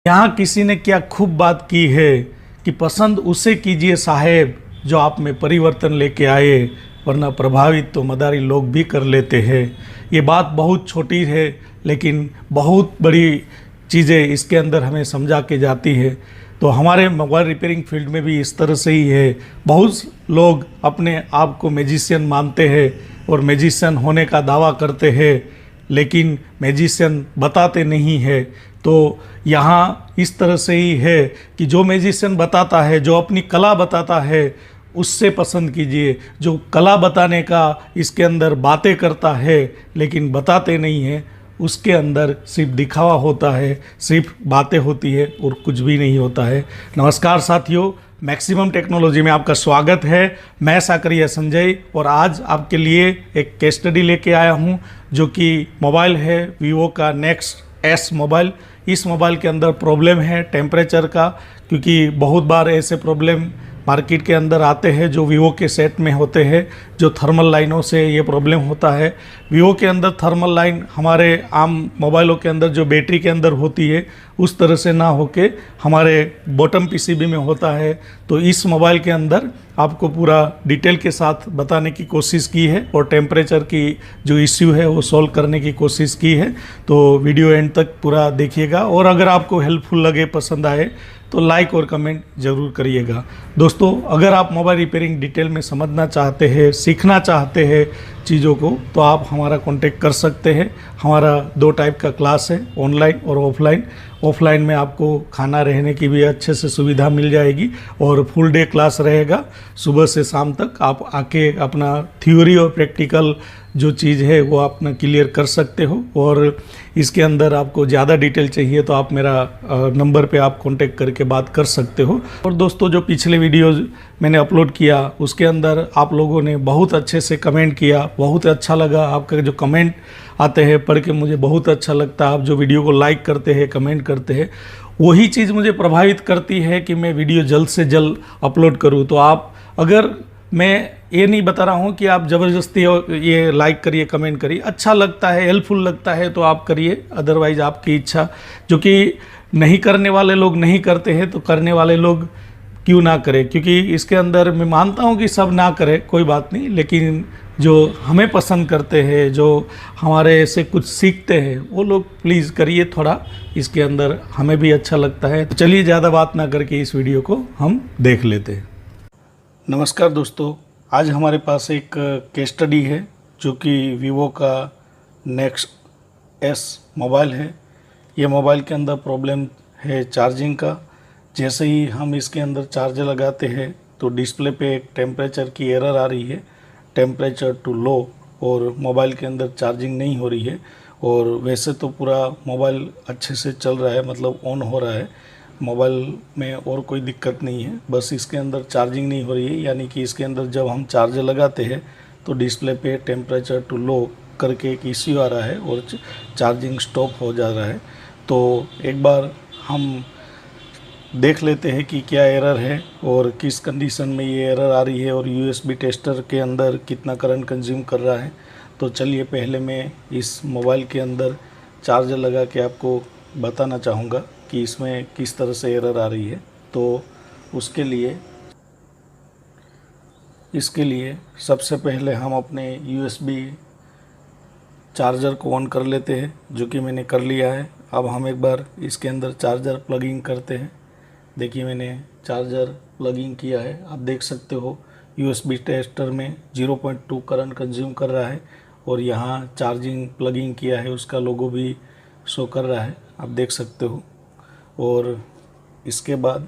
यहाँ किसी ने क्या खूब बात की है कि पसंद उसे कीजिए साहेब जो आप में परिवर्तन लेके आए, वरना प्रभावित तो मदारी लोग भी कर लेते हैं। ये बात बहुत छोटी है लेकिन बहुत बड़ी चीज़ें इसके अंदर हमें समझा के जाती है। तो हमारे मोबाइल रिपेयरिंग फील्ड में भी इस तरह से ही है। बहुत लोग अपने आप को मैजिशियन मानते हैं और मैजिशियन होने का दावा करते हैं, लेकिन मैजिशियन बताते नहीं है। तो यहाँ इस तरह से ही है कि जो मैजिशियन बताता है, जो अपनी कला बताता है, उससे पसंद कीजिए। जो कला बताने का इसके अंदर बातें करता है लेकिन बताते नहीं है, उसके अंदर सिर्फ दिखावा होता है, सिर्फ बातें होती है और कुछ भी नहीं होता है। नमस्कार साथियों, मैक्सिमम टेक्नोलॉजी में आपका स्वागत है। मैं साकरिया संजय और आज आपके लिए एक केस स्टडी लेके आया हूं, जो कि मोबाइल है वीवो का नेक्स्ट एस मोबाइल। इस मोबाइल के अंदर प्रॉब्लम है टेम्परेचर का, क्योंकि बहुत बार ऐसे प्रॉब्लम मार्केट के अंदर आते हैं जो वीवो के सेट में होते हैं, जो थर्मल लाइनों से ये प्रॉब्लम होता है। वीवो के अंदर थर्मल लाइन हमारे आम मोबाइलों के अंदर जो बैटरी के अंदर होती है उस तरह से ना होके हमारे बॉटम पीसीबी में होता है। तो इस मोबाइल के अंदर आपको पूरा डिटेल के साथ बताने की कोशिश की है और टेम्परेचर की जो इश्यू है वो सॉल्व करने की कोशिश की है। तो वीडियो एंड तक पूरा देखिएगा और अगर आपको हेल्पफुल लगे, पसंद आए तो लाइक और कमेंट ज़रूर करिएगा। दोस्तों, अगर आप मोबाइल रिपेयरिंग डिटेल में समझना चाहते हैं, सीखना चाहते हैं चीज़ों को, तो आप हमारा कांटेक्ट कर सकते हैं। हमारा 2 टाइप का क्लास है, ऑनलाइन और ऑफलाइन। ऑफलाइन में आपको खाना रहने की भी अच्छे से सुविधा मिल जाएगी और फुल डे क्लास रहेगा। सुबह से शाम तक आप आके अपना थ्योरी और प्रैक्टिकल जो चीज़ है वो आप अपना क्लियर कर सकते हो। और इसके अंदर आपको ज़्यादा डिटेल चाहिए तो आप मेरा नंबर पे आप कांटेक्ट करके बात कर सकते हो। और दोस्तों, जो पिछले वीडियोज़ मैंने अपलोड किया उसके अंदर आप लोगों ने बहुत अच्छे से कमेंट किया, बहुत अच्छा लगा। आपका जो कमेंट आते हैं पढ़ के मुझे बहुत अच्छा लगता है। आप जो वीडियो को लाइक करते हैं, कमेंट करते हैं, वही चीज़ मुझे प्रभावित करती है कि मैं वीडियो जल्द से जल्द अपलोड करूँ। तो आप, अगर मैं ये नहीं बता रहा हूँ कि आप ज़बरदस्ती ये लाइक करिए, कमेंट करिए, अच्छा लगता है, हेल्पफुल लगता है तो आप करिए, अदरवाइज़ आपकी इच्छा। जो कि नहीं करने वाले लोग नहीं करते हैं तो करने वाले लोग क्यों ना करें, क्योंकि इसके अंदर मैं मानता हूँ कि सब ना करें, कोई बात नहीं, लेकिन जो हमें पसंद करते हैं, जो हमारे से कुछ सीखते हैं, वो लोग प्लीज़ करिए थोड़ा, इसके अंदर हमें भी अच्छा लगता है। तो चलिए ज़्यादा बात ना करके इस वीडियो को हम देख लेते हैं। नमस्कार दोस्तों, आज हमारे पास एक केस स्टडी है जो कि वीवो का नेक्स्ट एस मोबाइल है। ये मोबाइल के अंदर प्रॉब्लम है चार्जिंग का। जैसे ही हम इसके अंदर चार्जर लगाते हैं तो डिस्प्ले पे एक टेम्परेचर की एरर आ रही है, टेम्परेचर टू लो, और मोबाइल के अंदर चार्जिंग नहीं हो रही है। और वैसे तो पूरा मोबाइल अच्छे से चल रहा है, मतलब ऑन हो रहा है, मोबाइल में और कोई दिक्कत नहीं है, बस इसके अंदर चार्जिंग नहीं हो रही है। यानी कि इसके अंदर जब हम चार्जर लगाते हैं तो डिस्प्ले पे टेम्परेचर टू लो करके एक इश्यू आ रहा है और चार्जिंग स्टॉप हो जा रहा है। तो एक बार हम देख लेते हैं कि क्या एरर है और किस कंडीशन में ये एरर आ रही है और यूएसबी टेस्टर के अंदर कितना करंट कंज्यूम कर रहा है। तो चलिए, पहले मैं इस मोबाइल के अंदर चार्जर लगा के आपको बताना चाहूँगा कि इसमें किस तरह से एरर आ रही है। तो इसके लिए सबसे पहले हम अपने यूएसबी चार्जर को ऑन कर लेते हैं, जो कि मैंने कर लिया है। अब हम एक बार इसके अंदर चार्जर प्लगिंग करते हैं। देखिए, मैंने चार्जर प्लगिंग किया है। आप देख सकते हो यूएसबी टेस्टर में 0.2 करंट कंज्यूम कर रहा है और यहाँ चार्जिंग प्लगिंग किया है उसका लोगो भी शो कर रहा है, आप देख सकते हो। और इसके बाद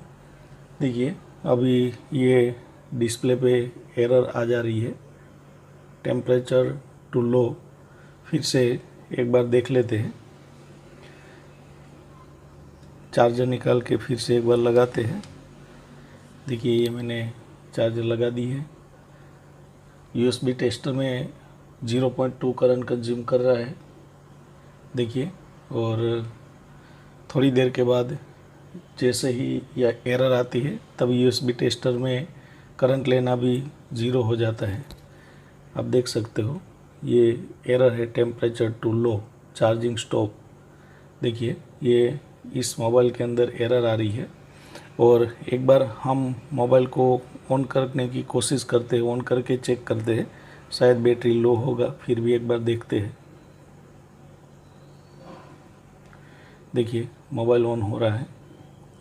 देखिए, अभी ये डिस्प्ले पे एरर आ जा रही है, टेम्परेचर टू लो। फिर से एक बार देख लेते हैं, चार्जर निकाल के फिर से एक बार लगाते हैं। देखिए, ये मैंने चार्जर लगा दी है। यूएसबी टेस्टर में 0.2 करंट कंज्यूम कर रहा है, देखिए। और थोड़ी देर के बाद जैसे ही यह एरर आती है तब यूएसबी टेस्टर में करंट लेना भी 0 हो जाता है। आप देख सकते हो ये एरर है, temperature too low, charging stop. देखिए, ये इस मोबाइल के अंदर एरर आ रही है। और एक बार हम मोबाइल को ऑन करने की कोशिश करते हैं, ऑन करके चेक करते हैं, शायद बैटरी लो होगा, फिर भी एक बार देखते हैं। देखिए मोबाइल ऑन हो रहा है,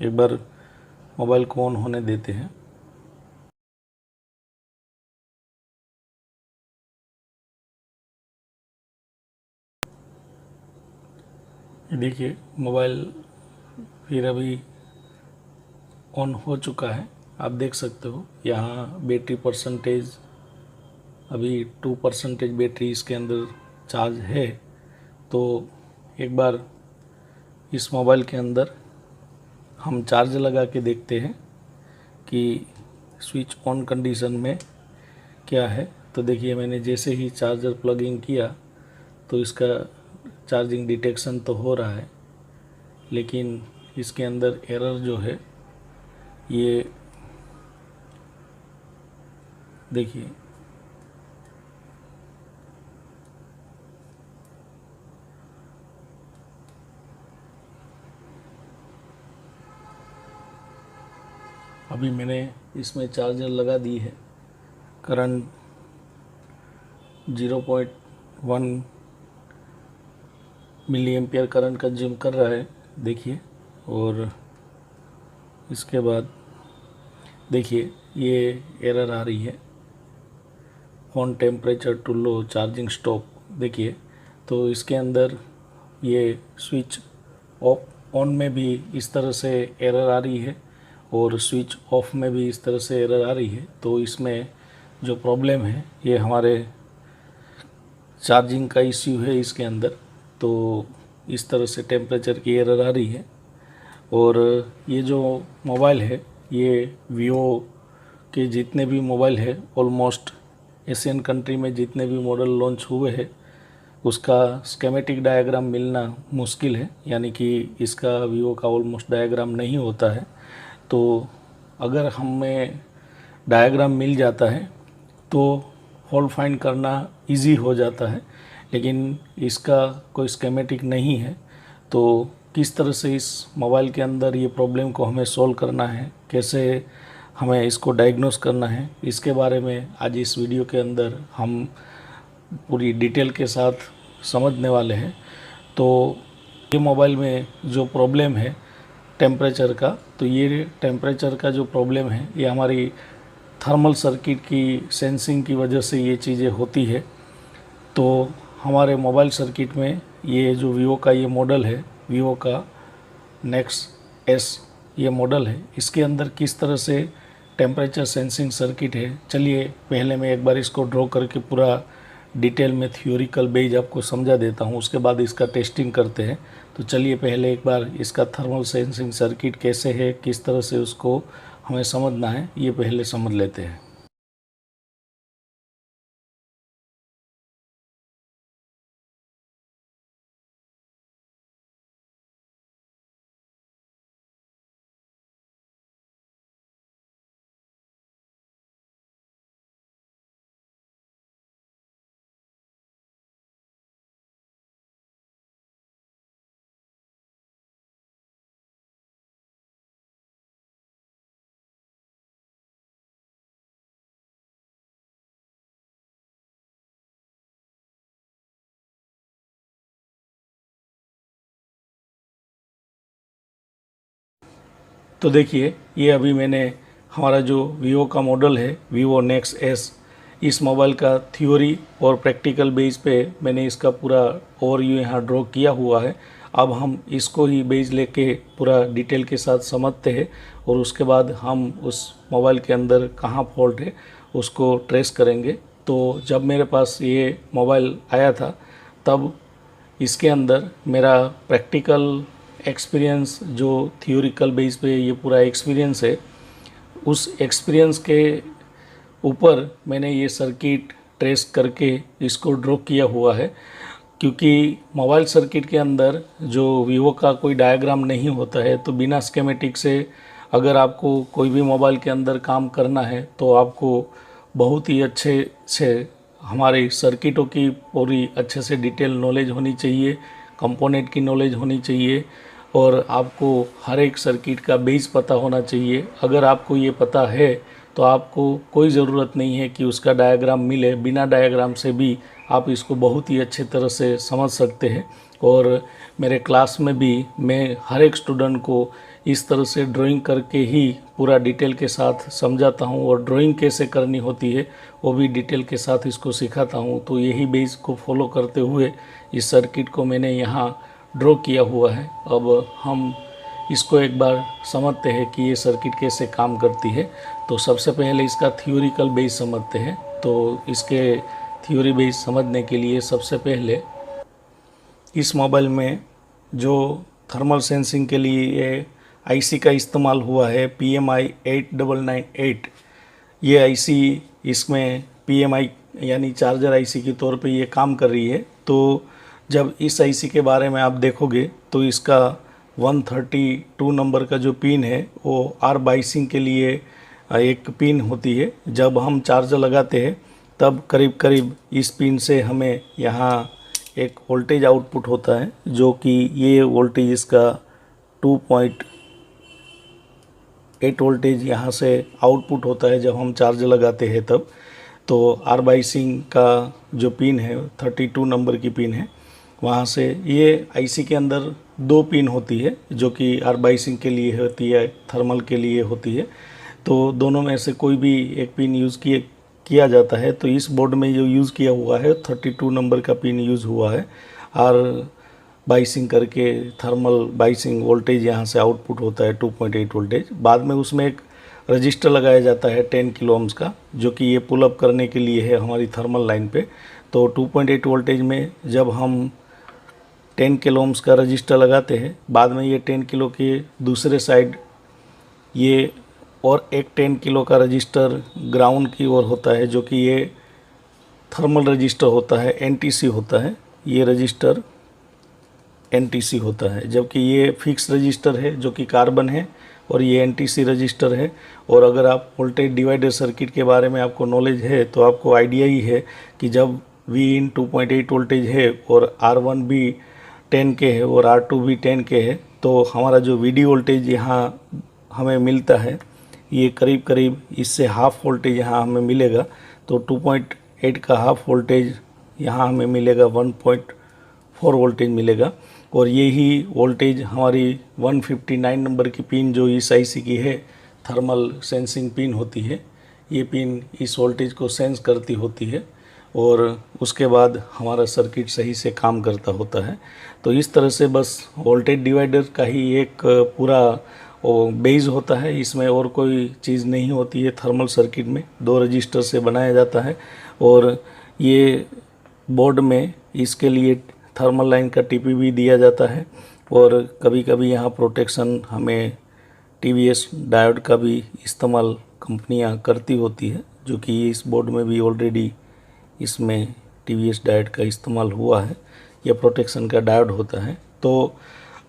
एक बार मोबाइल को ऑन होने देते हैं। देखिए मोबाइल फिर अभी ऑन हो चुका है, आप देख सकते हो यहाँ बैटरी परसेंटेज अभी 2% बैटरी इसके अंदर चार्ज है। तो एक बार इस मोबाइल के अंदर हम चार्ज लगा के देखते हैं कि स्विच ऑन कंडीशन में क्या है। तो देखिए मैंने जैसे ही चार्जर प्लग इन किया तो इसका चार्जिंग डिटेक्शन तो हो रहा है, लेकिन इसके अंदर एरर जो है ये देखिए अभी मैंने इसमें चार्जर लगा दी है, current 0.1 milliampere current consume कर रहा है देखिए। और इसके बाद देखिए ये एरर आ रही है, on temperature too low charging stop. देखिए तो इसके अंदर ये स्विच ऑफ ऑन में भी इस तरह से एरर आ रही है और स्विच ऑफ में भी इस तरह से एरर आ रही है। तो इसमें जो प्रॉब्लम है ये हमारे चार्जिंग का इश्यू है इसके अंदर। तो इस तरह से टेम्परेचर की एरर आ रही है। और ये जो मोबाइल है ये वीवो के जितने भी मोबाइल है, ऑलमोस्ट एशियन कंट्री में जितने भी मॉडल लॉन्च हुए हैं उसका स्केमेटिक डायग्राम मिलना मुश्किल है, यानी कि इसका वीवो का ऑलमोस्ट डायग्राम नहीं होता है। तो अगर हमें डायग्राम मिल जाता है तो फॉल्ट फाइंड करना इजी हो जाता है, लेकिन इसका कोई स्केमेटिक नहीं है। तो किस तरह से इस मोबाइल के अंदर ये प्रॉब्लम को हमें सॉल्व करना है, कैसे हमें इसको डायग्नोस करना है, इसके बारे में आज इस वीडियो के अंदर हम पूरी डिटेल के साथ समझने वाले हैं। तो ये मोबाइल में जो प्रॉब्लम है टेम्परेचर का, तो ये टेम्परेचर का जो प्रॉब्लम है ये हमारी थर्मल सर्किट की सेंसिंग की वजह से ये चीज़ें होती है। तो हमारे मोबाइल सर्किट में ये जो वीवो का ये मॉडल है, वीवो का नेक्स एस ये मॉडल है, इसके अंदर किस तरह से टेम्परेचर सेंसिंग सर्किट है, चलिए पहले मैं एक बार इसको ड्रॉ करके पूरा डिटेल में थियोरिकल बेस आपको समझा देता हूँ, उसके बाद इसका टेस्टिंग करते हैं। तो चलिए पहले एक बार इसका थर्मल सेंसिंग सर्किट कैसे है, किस तरह से उसको हमें समझना है, ये पहले समझ लेते हैं। तो देखिए ये अभी मैंने हमारा जो वीवो का मॉडल है वीवो नेक्स एस, इस मोबाइल का थ्योरी और प्रैक्टिकल बेस पे मैंने इसका पूरा ओवरव्यू यहाँ ड्रॉ किया हुआ है। अब हम इसको ही बेस लेके पूरा डिटेल के साथ समझते हैं और उसके बाद हम उस मोबाइल के अंदर कहाँ फॉल्ट है उसको ट्रेस करेंगे। तो जब मेरे पास ये मोबाइल आया था तब इसके अंदर मेरा प्रैक्टिकल एक्सपीरियंस जो थियोरिकल बेस पे ये पूरा एक्सपीरियंस है, उस एक्सपीरियंस के ऊपर मैंने ये सर्किट ट्रेस करके इसको ड्रॉ किया हुआ है। क्योंकि मोबाइल सर्किट के अंदर जो वीवो का कोई डायग्राम नहीं होता है, तो बिना स्केमेटिक से अगर आपको कोई भी मोबाइल के अंदर काम करना है तो आपको बहुत ही अच्छे से हमारे सर्किटों की पूरी अच्छे से डिटेल नॉलेज होनी चाहिए, कंपोनेंट की नॉलेज होनी चाहिए, और आपको हर एक सर्किट का बेस पता होना चाहिए। अगर आपको ये पता है तो आपको कोई ज़रूरत नहीं है कि उसका डायग्राम मिले, बिना डायग्राम से भी आप इसको बहुत ही अच्छे तरह से समझ सकते हैं। और मेरे क्लास में भी मैं हर एक स्टूडेंट को इस तरह से ड्राइंग करके ही पूरा डिटेल के साथ समझाता हूँ, और ड्राइंग कैसे करनी होती है वो भी डिटेल के साथ इसको सिखाता हूँ। तो यही बेस को फॉलो करते हुए इस सर्किट को मैंने यहाँ ड्रॉ किया हुआ है। अब हम इसको एक बार समझते हैं कि ये सर्किट कैसे काम करती है। तो सबसे पहले इसका थ्योरिकल बेस समझते हैं। तो इसके थ्योरी बेस समझने के लिए सबसे पहले इस मोबाइल में जो थर्मल सेंसिंग के लिए ये आईसी का इस्तेमाल हुआ है PMI 8998, ये आईसी इसमें PMI यानी चार्जर आईसी के तौर पे ये काम कर रही है। तो जब इस आईसी के बारे में आप देखोगे तो इसका 132 नंबर का जो पिन है वो आर बाइसिंग के लिए एक पिन होती है। जब हम चार्जर लगाते हैं तब करीब करीब इस पिन से हमें यहाँ एक वोल्टेज आउटपुट होता है, जो कि ये वोल्टेज इसका 2.8 वोल्टेज यहाँ से आउटपुट होता है जब हम चार्ज लगाते हैं तब। तो आर बाइसिंग का जो पिन है 32 नंबर की पिन है, वहाँ से ये आईसी के अंदर 2 पिन होती है जो कि आर बाइसिंग के लिए होती है, थर्मल के लिए होती है। तो दोनों में से कोई भी एक पिन यूज़ किया जाता है। तो इस बोर्ड में जो यूज़ किया हुआ है 32 नंबर का पिन यूज़ हुआ है। आर बाइसिंग करके थर्मल बाइसिंग वोल्टेज यहाँ से आउटपुट होता है 2.8 वोल्टेज। बाद में उसमें एक रजिस्टर लगाया जाता है 10 किलो ओम्स का, जो कि ये पुल अप करने के लिए है हमारी थर्मल लाइन पे। तो 2.8 वोल्टेज में जब हम 10 किलो ओम्स का रजिस्टर लगाते हैं, बाद में ये 10 किलो के दूसरे साइड ये और एक 10 किलो का रजिस्टर ग्राउंड की ओर होता है, जो कि ये थर्मल रजिस्टर होता है, एनटीसी होता है। ये रजिस्टर एनटीसी होता है, जबकि ये फिक्स रजिस्टर है जो कि कार्बन है, और ये एनटीसी रजिस्टर है। और अगर आप वोल्टेज डिवाइडर सर्किट के बारे में आपको नॉलेज है तो आपको आइडिया ही है कि जब Vin 2.8 वोल्टेज है और R1 भी 10 के है और R2 भी 10 के है, तो हमारा जो VD वोल्टेज यहाँ हमें मिलता है ये करीब करीब इससे हाफ वोल्टेज यहाँ हमें मिलेगा। तो 2.8 का हाफ वोल्टेज यहाँ हमें मिलेगा 1.4 वोल्टेज मिलेगा। और यही वोल्टेज हमारी 159 नंबर की पिन जो इस आईसी की है, थर्मल सेंसिंग पिन होती है, ये पिन इस वोल्टेज को सेंस करती होती है और उसके बाद हमारा सर्किट सही से काम करता होता है। तो इस तरह से बस वोल्टेज डिवाइडर का ही एक पूरा बेस होता है, इसमें और कोई चीज़ नहीं होती है। थर्मल सर्किट में 2 रजिस्टर से बनाया जाता है, और ये बोर्ड में इसके लिए थर्मल लाइन का टीपी भी दिया जाता है। और कभी कभी यहाँ प्रोटेक्शन हमें TVS डायोड का भी इस्तेमाल कंपनियाँ करती होती है, जो कि इस बोर्ड में भी ऑलरेडी इसमें TVS डायोड का इस्तेमाल हुआ है। यह प्रोटेक्शन का डायोड होता है। तो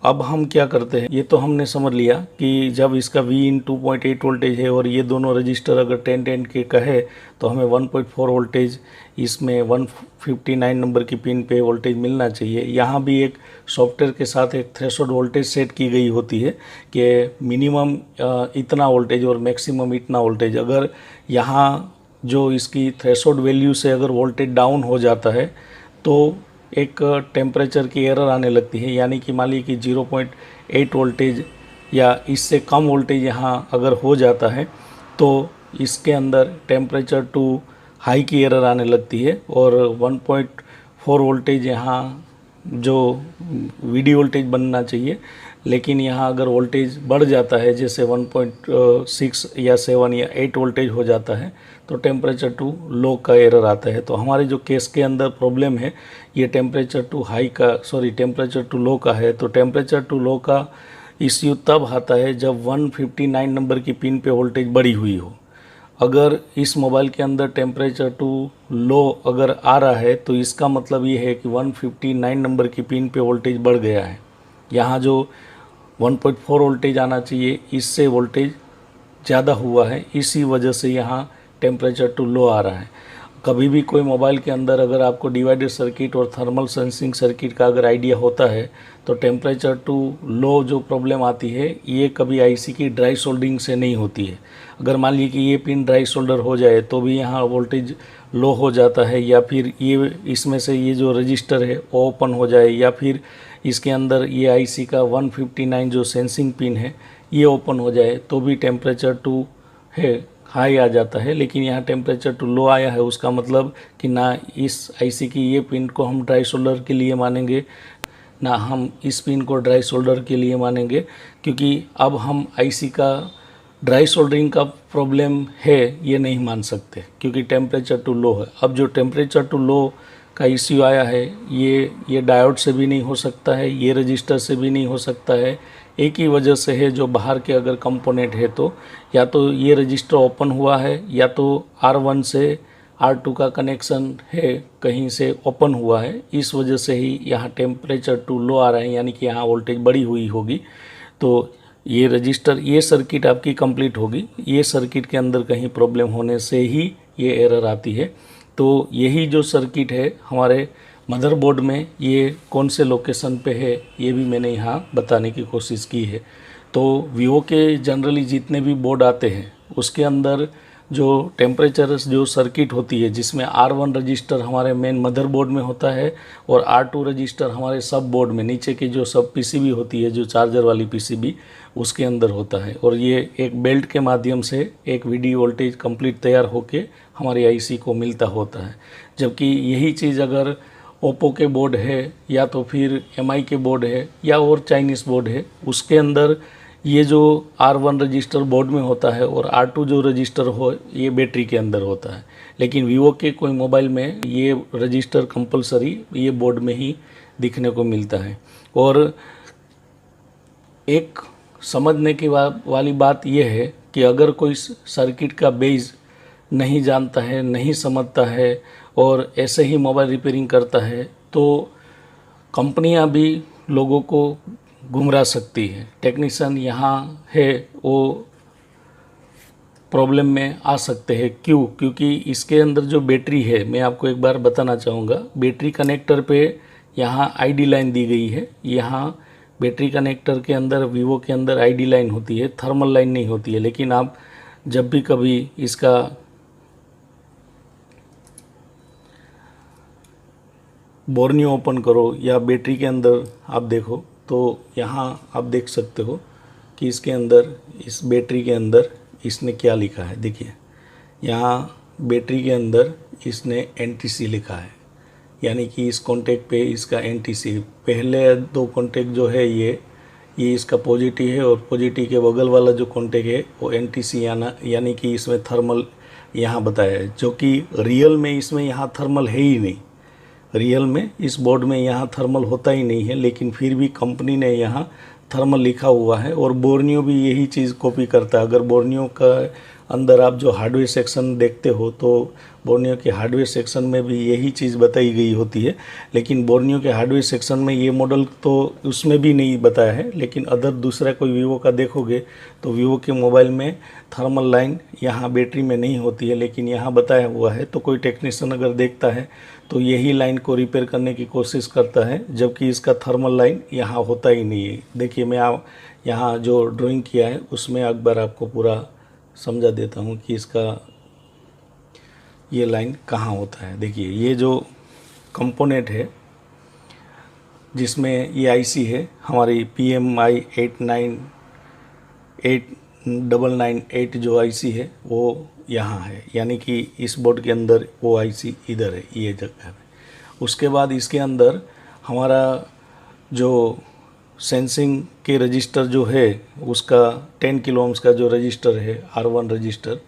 अब हम क्या करते हैं, ये तो हमने समझ लिया कि जब इसका Vin 2.8 वोल्टेज है और ये दोनों रजिस्टर अगर 10 के कहे तो हमें 1.4 वोल्टेज इसमें 159 नंबर की पिन पे वोल्टेज मिलना चाहिए। यहाँ भी एक सॉफ्टवेयर के साथ एक थ्रेशोल्ड वोल्टेज सेट की गई होती है कि मिनिमम इतना वोल्टेज और मैक्सिमम इतना वोल्टेज। अगर यहाँ जो इसकी थ्रेशोल्ड वैल्यू से अगर वोल्टेज डाउन हो जाता है तो एक टेम्परेचर की एरर आने लगती है, यानी कि मान लीजिए कि 0.8 वोल्टेज या इससे कम वोल्टेज यहाँ अगर हो जाता है तो इसके अंदर टेम्परेचर टू हाई की एरर आने लगती है। और 1.4 वोल्टेज यहाँ जो VD वोल्टेज बनना चाहिए, लेकिन यहाँ अगर वोल्टेज बढ़ जाता है जैसे 1.6 या 7 या 8 वोल्टेज हो जाता है तो टेम्परेचर टू लो का एरर आता है। तो हमारे जो केस के अंदर प्रॉब्लम है ये टेम्परेचर टू लो का है। तो टेम्परेचर टू लो का इश्यू तब आता है जब 159 नंबर की पिन पे वोल्टेज बढ़ी हुई हो। अगर इस मोबाइल के अंदर टेम्परेचर टू लो अगर आ रहा है तो इसका मतलब ये है कि 159 नंबर की पिन पे वोल्टेज बढ़ गया है। यहाँ जो 1.4 वोल्टेज आना चाहिए इससे वोल्टेज ज़्यादा हुआ है, इसी वजह से यहाँ टेम्परेचर टू लो आ रहा है। कभी भी कोई मोबाइल के अंदर अगर आपको डिवाइडेड सर्किट और थर्मल सेंसिंग सर्किट का अगर आइडिया होता है तो टेम्परेचर टू लो जो प्रॉब्लम आती है ये कभी आईसी की ड्राई सोल्डरिंग से नहीं होती है। अगर मान लीजिए कि ये पिन ड्राई सोल्डर हो जाए तो भी यहाँ वोल्टेज लो हो जाता है, या फिर ये इसमें से ये जो रजिस्टर है वो ओपन हो जाए, या फिर इसके अंदर ये आईसी का 159 जो सेंसिंग पिन है ये ओपन हो जाए तो भी टेम्परेचर टू है हाई आ जाता है। लेकिन यहाँ टेम्परेचर टू लो आया है उसका मतलब कि ना इस आईसी की ये पिन को हम ड्राई सोल्डर के लिए मानेंगे, ना हम इस पिन को ड्राई सोल्डर के लिए मानेंगे, क्योंकि अब हम आईसी का ड्राई सोल्डरिंग का प्रॉब्लम है ये नहीं मान सकते क्योंकि टेम्परेचर टू लो है। अब जो टेम्परेचर टू लो का इश्यू आया है ये डायोड से भी नहीं हो सकता है, ये रजिस्टर से भी नहीं हो सकता है। एक ही वजह से है, जो बाहर के अगर कंपोनेंट है तो या तो ये रजिस्टर ओपन हुआ है या तो R1 से R2 का कनेक्शन है कहीं से ओपन हुआ है, इस वजह से ही यहाँ टेम्परेचर टू लो आ रहा है, यानी कि यहाँ वोल्टेज बड़ी हुई होगी। तो ये रजिस्टर ये सर्किट आपकी कंप्लीट होगी, ये सर्किट के अंदर कहीं प्रॉब्लम होने से ही ये एरर आती है। तो यही जो सर्किट है हमारे मदरबोर्ड में ये कौन से लोकेशन पे है ये भी मैंने यहाँ बताने की कोशिश की है। तो वीवो के जनरली जितने भी बोर्ड आते हैं उसके अंदर जो टेम्परेचर जो सर्किट होती है जिसमें R1 रजिस्टर हमारे मेन मदरबोर्ड में होता है और R2 रजिस्टर हमारे सब बोर्ड में नीचे की जो सब पीसीबी होती है जो चार्जर वाली पीसीबी उसके अंदर होता है, और ये एक बेल्ट के माध्यम से एक वीडी वोल्टेज कंप्लीट तैयार होके हमारी आईसी को मिलता होता है। जबकि यही चीज़ अगर ओप्पो के बोर्ड है या तो फिर एमआई के बोर्ड है या और चाइनीज़ बोर्ड है उसके अंदर ये जो R1 रजिस्टर बोर्ड में होता है और R2 जो रजिस्टर हो ये बैटरी के अंदर होता है। लेकिन वीवो के कोई मोबाइल में ये रजिस्टर कंपलसरी ये बोर्ड में ही दिखने को मिलता है। और एक समझने की वाली बात यह है कि अगर कोई सर्किट का बेस नहीं जानता है, नहीं समझता है और ऐसे ही मोबाइल रिपेयरिंग करता है तो कंपनियां भी लोगों को गुमराह सकती है। टेक्नीशियन यहाँ है वो प्रॉब्लम में आ सकते हैं। क्यों? क्योंकि इसके अंदर जो बैटरी है मैं आपको एक बार बताना चाहूँगा। बैटरी कनेक्टर पे यहाँ आईडी लाइन दी गई है। यहाँ बैटरी कनेक्टर के अंदर वीवो के अंदर आईडी लाइन होती है, थर्मल लाइन नहीं होती है। लेकिन आप जब भी कभी इसका बोर्नियो ओपन करो या बैटरी के अंदर आप देखो तो यहाँ आप देख सकते हो कि इसके अंदर इस बैटरी के अंदर इसने क्या लिखा है। देखिए यहाँ बैटरी के अंदर इसने NTC लिखा है, यानी कि इस कॉन्टेक्ट पे इसका NTC पहले दो कॉन्टेक्ट जो है ये इसका पॉजिटिव है और पॉजिटिव के बगल वाला जो कॉन्टेक्ट है वो NTC यानी कि इसमें थर्मल यहाँ बताया है, जो कि रियल में इसमें यहाँ थर्मल है ही नहीं। रियल में इस बोर्ड में यहाँ थर्मल होता ही नहीं है, लेकिन फिर भी कंपनी ने यहाँ थर्मल लिखा हुआ है। और बोर्नियो भी यही चीज़ कॉपी करता है। अगर बोर्नियो का अंदर आप जो हार्डवेयर सेक्शन देखते हो तो बोर्नियो के हार्डवेयर सेक्शन में भी यही चीज़ बताई गई होती है। लेकिन बोर्नियो के हार्डवेयर सेक्शन में ये मॉडल तो उसमें भी नहीं बताया है, लेकिन अदर दूसरा कोई वीवो का देखोगे तो वीवो के मोबाइल में थर्मल लाइन यहाँ बैटरी में नहीं होती है, लेकिन यहाँ बताया हुआ है। तो कोई टेक्नीशियन अगर देखता है तो यही लाइन को रिपेयर करने की कोशिश करता है, जबकि इसका थर्मल लाइन यहाँ होता ही नहीं है। देखिए मैं यहाँ जो ड्राइंग किया है उसमें एक बार आपको पूरा समझा देता हूँ कि इसका ये लाइन कहाँ होता है। देखिए ये जो कंपोनेंट है जिसमें ये आईसी है हमारी PMI 8998 जो आईसी है वो यहाँ है, यानी कि इस बोर्ड के अंदर वो आईसी इधर है, ये जगह है। उसके बाद इसके अंदर हमारा जो सेंसिंग के रजिस्टर जो है उसका 10 किलो ओम्स का जो रजिस्टर है R1 रजिस्टर,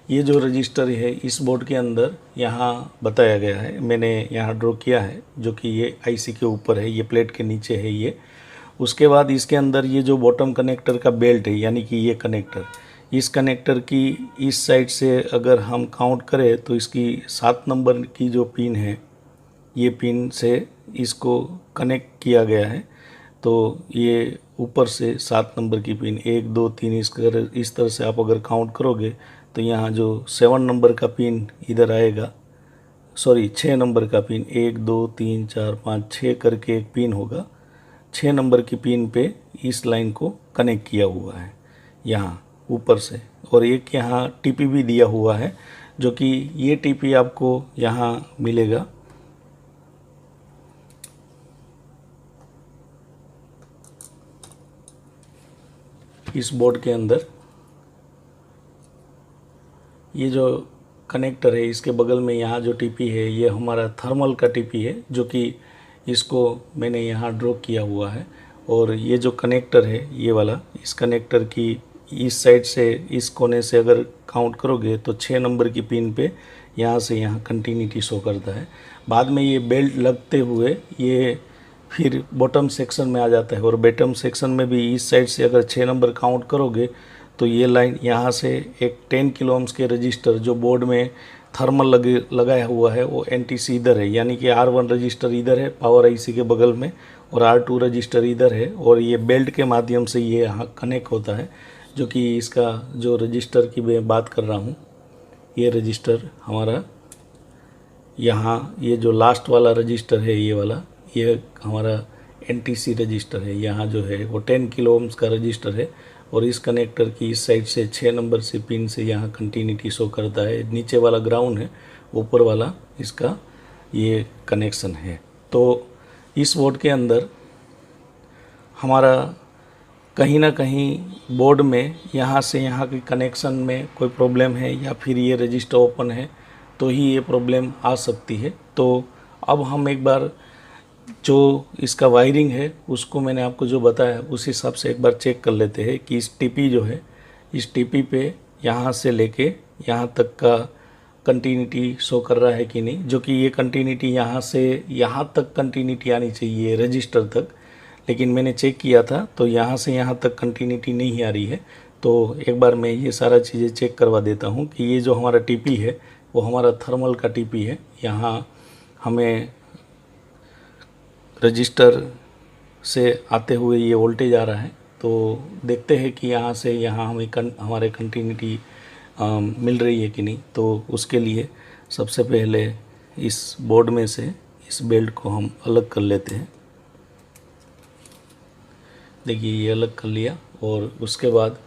ये जो रजिस्टर है इस बोर्ड के अंदर यहाँ बताया गया है। मैंने यहाँ ड्रॉ किया है जो कि ये आईसी के ऊपर है, ये प्लेट के नीचे है ये। उसके बाद इसके अंदर ये जो बॉटम कनेक्टर का बेल्ट है, यानी कि ये कनेक्टर, इस कनेक्टर की इस साइड से अगर हम काउंट करें तो इसकी 7 नंबर की जो पिन है ये पिन से इसको कनेक्ट किया गया है। तो ये ऊपर से 7 नंबर की पिन 1 2 3 इस तरह से आप अगर काउंट करोगे तो यहाँ जो 7 नंबर का पिन इधर आएगा सॉरी 6 नंबर का पिन, 1 2 3 4 5 6 करके एक पिन होगा, 6 नंबर की पिन पे इस लाइन को कनेक्ट किया हुआ है यहाँ ऊपर से। और एक यहाँ टीपी भी दिया हुआ है, जो कि ये टीपी आपको यहाँ मिलेगा इस बोर्ड के अंदर। ये जो कनेक्टर है इसके बगल में यहाँ जो टीपी है ये हमारा थर्मल का टीपी है, जो कि इसको मैंने यहाँ ड्रॉ किया हुआ है। और ये जो कनेक्टर है ये वाला, इस कनेक्टर की इस साइड से इस कोने से अगर काउंट करोगे तो 6 नंबर की पिन पे यहाँ से यहाँ कंटिन्यूटी शो करता है। बाद में ये बेल्ट लगते हुए ये फिर बॉटम सेक्शन में आ जाता है, और बॉटम सेक्शन में भी इस साइड से अगर 6 नंबर काउंट करोगे तो ये लाइन यहाँ से एक 10 किलो ओम्स के रजिस्टर जो बोर्ड में थर्मल लगाया हुआ है वो एनटीसी इधर है, यानी कि R1 रजिस्टर इधर है पावर आईसी के बगल में, और R2 रजिस्टर इधर है, और ये बेल्ट के माध्यम से ये यहाँ कनेक्ट होता है। जो कि इसका जो रजिस्टर की मैं बात कर रहा हूँ, ये रजिस्टर हमारा यहाँ ये जो लास्ट वाला रजिस्टर है ये वाला, ये हमारा एनटीसी रजिस्टर है। यहाँ जो है वो 10 किलो ओम्स का रजिस्टर है, और इस कनेक्टर की इस साइड से 6 नंबर से पिन से यहाँ कंटिन्यूटी शो करता है। नीचे वाला ग्राउंड है, ऊपर वाला इसका ये कनेक्शन है। तो इस बोर्ड के अंदर हमारा कहीं ना कहीं बोर्ड में यहाँ से यहाँ के कनेक्शन में कोई प्रॉब्लम है, या फिर ये रजिस्टर ओपन है तो ही ये प्रॉब्लम आ सकती है। तो अब हम एक बार जो इसका वायरिंग है उसको मैंने आपको जो बताया उस हिसाब से एक बार चेक कर लेते हैं कि इस टीपी जो है, इस टीपी पे यहाँ से लेके यहाँ तक का कंटिन्यूटी शो कर रहा है कि नहीं। जो कि ये कंटिन्यूटी यहाँ से यहाँ तक कंटिन्यूटी आनी चाहिए रजिस्टर तक, लेकिन मैंने चेक किया था तो यहाँ से यहाँ तक कंटिन्यूटी नहीं आ रही है। तो एक बार मैं ये सारा चीज़ें चेक करवा देता हूँ कि ये जो हमारा टीपी है वो हमारा थर्मल का टीपी है। यहाँ हमें रजिस्टर से आते हुए ये वोल्टेज आ रहा है, तो देखते हैं कि यहाँ से यहाँ हमें हमारे कंटिन्यूटी मिल रही है कि नहीं। तो उसके लिए सबसे पहले इस बोर्ड में से इस बेल्ट को हम अलग कर लेते हैं। देखिए ये अलग कर लिया, और उसके बाद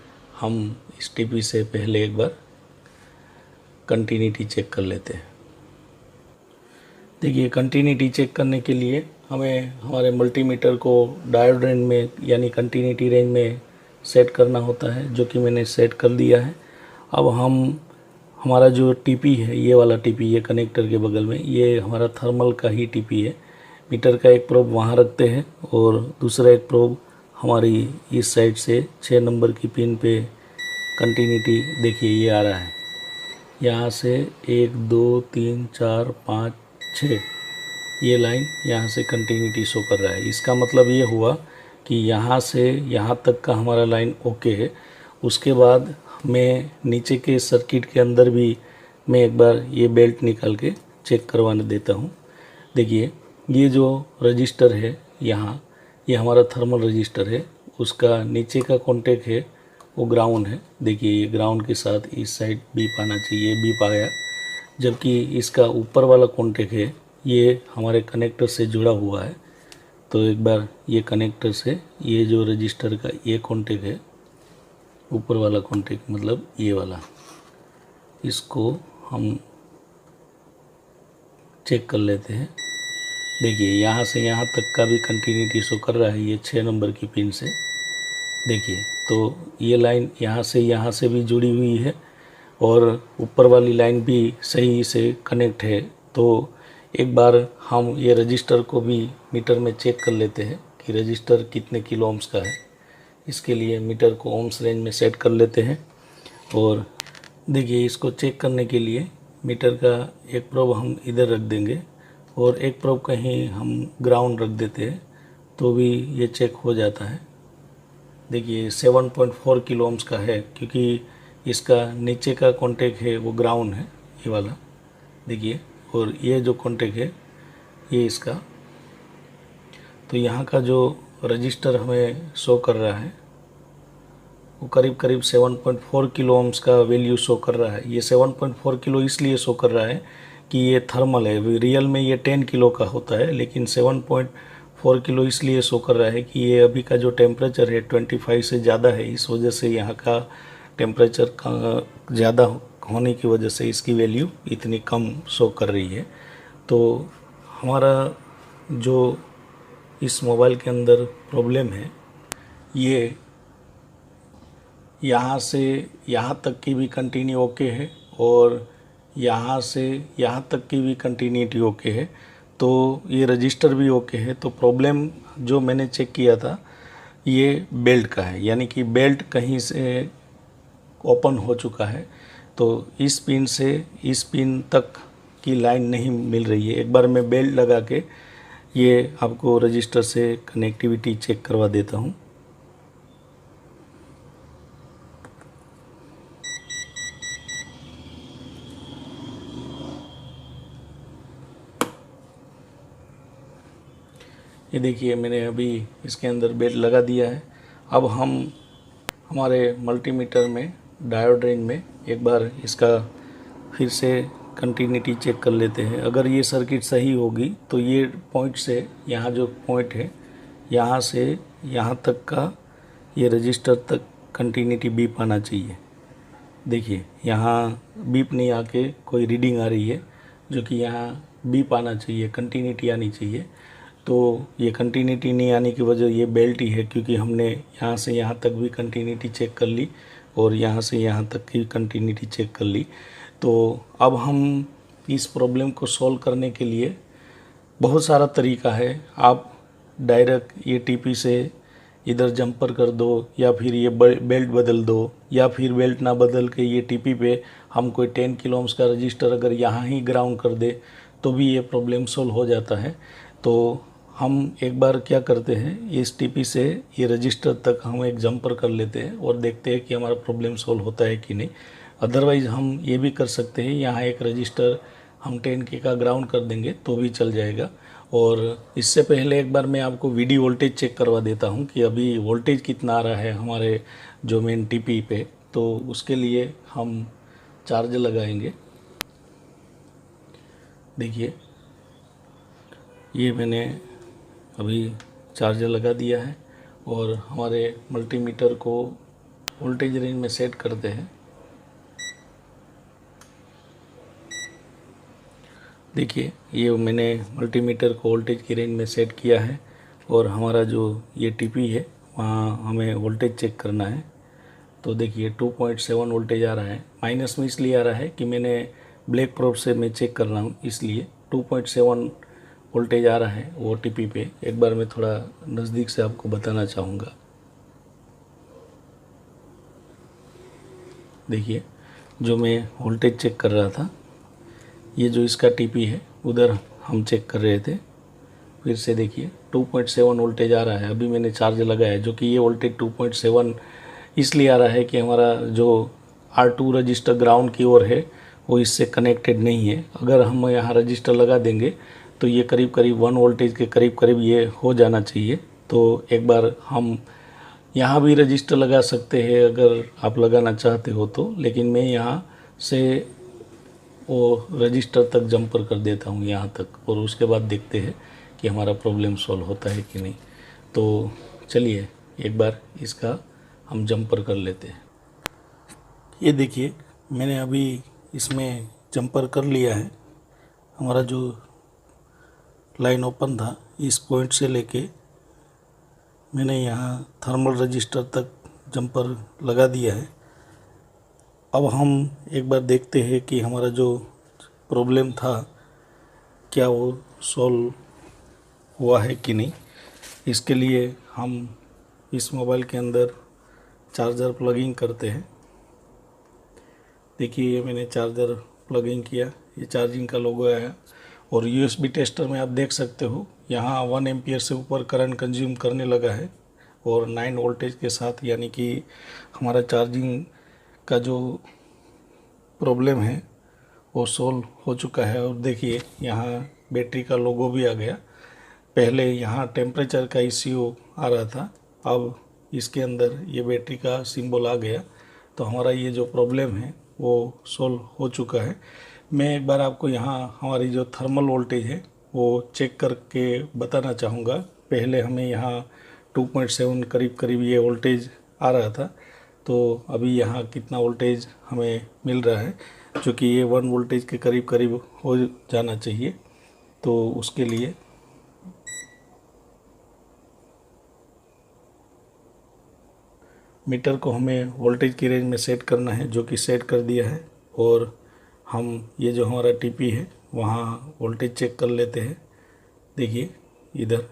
हम इस टीपी से पहले एक बार कंटिन्यूटी चेक कर लेते हैं। देखिए कंटिन्यूटी चेक करने के लिए हमें हमारे मल्टीमीटर को डायोड रेंज में यानी कंटिन्यूटी रेंज में सेट करना होता है, जो कि मैंने सेट कर दिया है। अब हमारा जो टीपी है ये वाला टीपी, ये कनेक्टर के बगल में ये हमारा थर्मल का ही टीपी है। मीटर का एक प्रोब वहाँ रखते हैं, और दूसरा एक प्रोब हमारी इस साइड से 6 नंबर की पिन पे कंटिन्यूटी देखिए ये आ रहा है। यहाँ से 1 2 3 4 5 6 ये लाइन यहाँ से कंटिन्यूटी शो कर रहा है। इसका मतलब ये हुआ कि यहाँ से यहाँ तक का हमारा लाइन ओके है। उसके बाद मैं नीचे के सर्किट के अंदर भी मैं एक बार ये बेल्ट निकाल के चेक करवाने देता हूँ। देखिए ये जो रजिस्टर है यहाँ, ये हमारा थर्मल रजिस्टर है, उसका नीचे का कॉन्टेक्ट है वो ग्राउंड है। देखिए ये ग्राउंड के साथ इस साइड बीप आना चाहिए, बीप आया। जबकि इसका ऊपर वाला कॉन्टेक्ट है ये हमारे कनेक्टर से जुड़ा हुआ है। तो एक बार ये कनेक्टर से ये जो रजिस्टर का ये कॉन्टेक्ट है, ऊपर वाला कॉन्टेक्ट मतलब ये वाला, इसको हम चेक कर लेते हैं। देखिए यहाँ से यहाँ तक का भी कंटिन्यूटी शो कर रहा है ये 6 नंबर की पिन से। देखिए तो ये लाइन यहाँ से भी जुड़ी हुई है, और ऊपर वाली लाइन भी सही से कनेक्ट है। तो एक बार हम ये रजिस्टर को भी मीटर में चेक कर लेते हैं कि रजिस्टर कितने किलो ओम्स का है। इसके लिए मीटर को ओम्स रेंज में सेट कर लेते हैं, और देखिए इसको चेक करने के लिए मीटर का एक प्रोब हम इधर रख देंगे, और एक प्रोब कहीं हम ग्राउंड रख देते हैं, तो भी ये चेक हो जाता है। देखिए 7.4 किलो ओम्स का है, क्योंकि इसका नीचे का कॉन्टेक्ट है वो ग्राउंड है ये वाला। देखिए, और ये जो कॉन्टेक्ट है ये इसका, तो यहाँ का जो रजिस्टर हमें शो कर रहा है वो करीब करीब 7.4 किलो ओम्स का वैल्यू शो कर रहा है। ये 7.4 किलो इसलिए शो कर रहा है कि ये थर्मल है। रियल में ये 10 किलो का होता है, लेकिन 7.4 किलो इसलिए शो कर रहा है कि ये अभी का जो टेम्परेचर है 25 से ज़्यादा है। इस वजह से यहाँ का टेम्परेचर का ज़्यादा होने की वजह से इसकी वैल्यू इतनी कम शो कर रही है। तो हमारा जो इस मोबाइल के अंदर प्रॉब्लम है, ये यहाँ से यहाँ तक की भी कंटिन्यू ओके है और यहाँ से यहाँ तक की भी कंटिन्यूटी ओके है। तो ये रजिस्टर भी ओके है। तो प्रॉब्लम जो मैंने चेक किया था ये बेल्ट का है, यानी कि बेल्ट कहीं से ओपन हो चुका है। तो इस पिन से इस पिन तक की लाइन नहीं मिल रही है। एक बार मैं बेल्ट लगा के ये आपको रजिस्टर से कनेक्टिविटी चेक करवा देता हूँ। ये देखिए मैंने अभी इसके अंदर बेल्ट लगा दिया है। अब हम हमारे मल्टीमीटर में डायोड रेंज में एक बार इसका फिर से कंटिन्यूटी चेक कर लेते हैं। अगर ये सर्किट सही होगी तो ये पॉइंट से यहाँ जो पॉइंट है यहाँ से यहाँ तक का ये रजिस्टर तक कंटिन्यूटी बीप आना चाहिए। देखिए यहाँ बीप नहीं आके कोई रीडिंग आ रही है, जो कि यहाँ बीप आना चाहिए, कंटिन्यूटी आनी चाहिए। तो ये कंटिन्यूटी नहीं आने की वजह ये बेल्ट ही है, क्योंकि हमने यहाँ से यहाँ तक भी कंटिन्यूटी चेक कर ली और यहाँ से यहाँ तक की कंटिन्यूटी चेक कर ली। तो अब हम इस प्रॉब्लम को सॉल्व करने के लिए बहुत सारा तरीका है। आप डायरेक्ट ये टीपी से इधर जंपर कर दो, या फिर ये बेल्ट बदल दो, या फिर बेल्ट ना बदल के ये टीपी पे हम कोई 10 किलो ओम्स का रजिस्टर अगर यहाँ ही ग्राउंड कर दे तो भी ये प्रॉब्लम सॉल्व हो जाता है। तो हम एक बार क्या करते हैं, इस टीपी से ये रजिस्टर तक हम एक जंपर कर लेते हैं और देखते हैं कि हमारा प्रॉब्लम सॉल्व होता है कि नहीं। अदरवाइज़ हम ये भी कर सकते हैं, यहाँ एक रजिस्टर हम 10K का ग्राउंड कर देंगे तो भी चल जाएगा। और इससे पहले एक बार मैं आपको वीडी वोल्टेज चेक करवा देता हूँ कि अभी वोल्टेज कितना आ रहा है हमारे जो मेन टीपी पे। तो उसके लिए हम चार्ज लगाएंगे। देखिए ये मैंने अभी चार्जर लगा दिया है और हमारे मल्टीमीटर को वोल्टेज रेंज में सेट करते हैं। देखिए ये मैंने मल्टीमीटर को वोल्टेज की रेंज में सेट किया है और हमारा जो ये टीपी है वहाँ हमें वोल्टेज चेक करना है। तो देखिए 2.7 वोल्टेज आ रहा है। माइनस में इसलिए आ रहा है कि मैंने ब्लैक प्रोब से मैं चेक कर रहा हूँ, इसलिए 2.7 वोल्टेज आ रहा है वो टीपी पे। एक बार मैं थोड़ा नज़दीक से आपको बताना चाहूँगा। देखिए जो मैं वोल्टेज चेक कर रहा था, ये जो इसका टीपी है उधर हम चेक कर रहे थे। फिर से देखिए 2.7 वोल्टेज आ रहा है। अभी मैंने चार्ज लगाया है, जो कि ये वोल्टेज 2.7 इसलिए आ रहा है कि हमारा जो R2 रजिस्टर ग्राउंड की ओर है वो इससे कनेक्टेड नहीं है। अगर हम यहाँ रजिस्टर लगा देंगे तो ये करीब करीब 1 वोल्टेज के करीब करीब ये हो जाना चाहिए। तो एक बार हम यहाँ भी रजिस्टर लगा सकते हैं अगर आप लगाना चाहते हो तो, लेकिन मैं यहाँ से वो रजिस्टर तक जंपर कर देता हूँ यहाँ तक, और उसके बाद देखते हैं कि हमारा प्रॉब्लम सॉल्व होता है कि नहीं। तो चलिए एक बार इसका हम जंपर कर लेते हैं। ये देखिए मैंने अभी इसमें जंपर कर लिया है। हमारा जो लाइन ओपन था इस पॉइंट से लेके मैंने यहाँ थर्मल रजिस्टर तक जंपर लगा दिया है। अब हम एक बार देखते हैं कि हमारा जो प्रॉब्लम था क्या वो सॉल्व हुआ है कि नहीं। इसके लिए हम इस मोबाइल के अंदर चार्जर प्लगिंग करते हैं। देखिए ये मैंने चार्जर प्लगिंग किया, ये चार्जिंग का लोगो आया और USB टेस्टर में आप देख सकते हो यहाँ 1 एम्पियर से ऊपर करंट कंज्यूम करने लगा है और 9 वोल्टेज के साथ, यानी कि हमारा चार्जिंग का जो प्रॉब्लम है वो सॉल्व हो चुका है। और देखिए यहाँ बैटरी का लोगो भी आ गया। पहले यहाँ टेम्परेचर का इश्यू आ रहा था, अब इसके अंदर ये बैटरी का सिंबल आ गया। तो हमारा ये जो प्रॉब्लम है वो सॉल्व हो चुका है। मैं एक बार आपको यहाँ हमारी जो थर्मल वोल्टेज है वो चेक करके बताना चाहूँगा। पहले हमें यहाँ 2.7 करीब करीब ये वोल्टेज आ रहा था, तो अभी यहाँ कितना वोल्टेज हमें मिल रहा है, जो कि ये 1 वोल्टेज के करीब करीब हो जाना चाहिए। तो उसके लिए मीटर को हमें वोल्टेज की रेंज में सेट करना है, जो कि सेट कर दिया है। और हम ये जो हमारा टीपी है वहाँ वोल्टेज चेक कर लेते हैं। देखिए इधर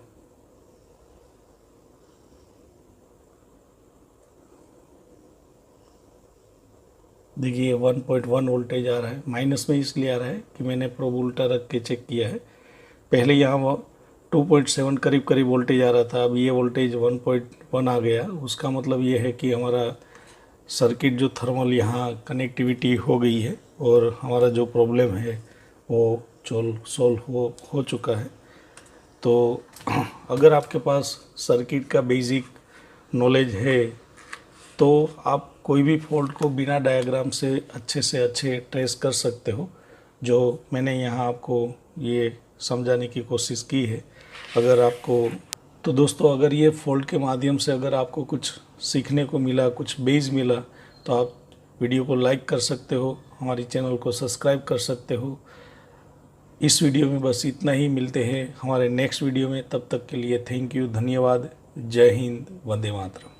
देखिए 1.1 वोल्टेज आ रहा है। माइनस में इसलिए आ रहा है कि मैंने प्रोब उल्टा रख के चेक किया है। पहले यहाँ 2.7 करीब करीब वोल्टेज आ रहा था, अब ये वोल्टेज 1.1 आ गया। उसका मतलब ये है कि हमारा सर्किट जो थर्मल यहाँ कनेक्टिविटी हो गई है और हमारा जो प्रॉब्लम है वो सॉल्व हो चुका है। तो अगर आपके पास सर्किट का बेसिक नॉलेज है तो आप कोई भी फॉल्ट को बिना डायग्राम से अच्छे ट्रेस कर सकते हो, जो मैंने यहाँ आपको ये समझाने की कोशिश की है। अगर आपको तो दोस्तों, अगर ये फॉल्ट के माध्यम से अगर आपको कुछ सीखने को मिला, कुछ बेस मिला, तो आप वीडियो को लाइक कर सकते हो, हमारी चैनल को सब्सक्राइब कर सकते हो। इस वीडियो में बस इतना ही। मिलते हैं हमारे नेक्स्ट वीडियो में, तब तक के लिए थैंक यू, धन्यवाद, जय हिंद, वंदे मातरम।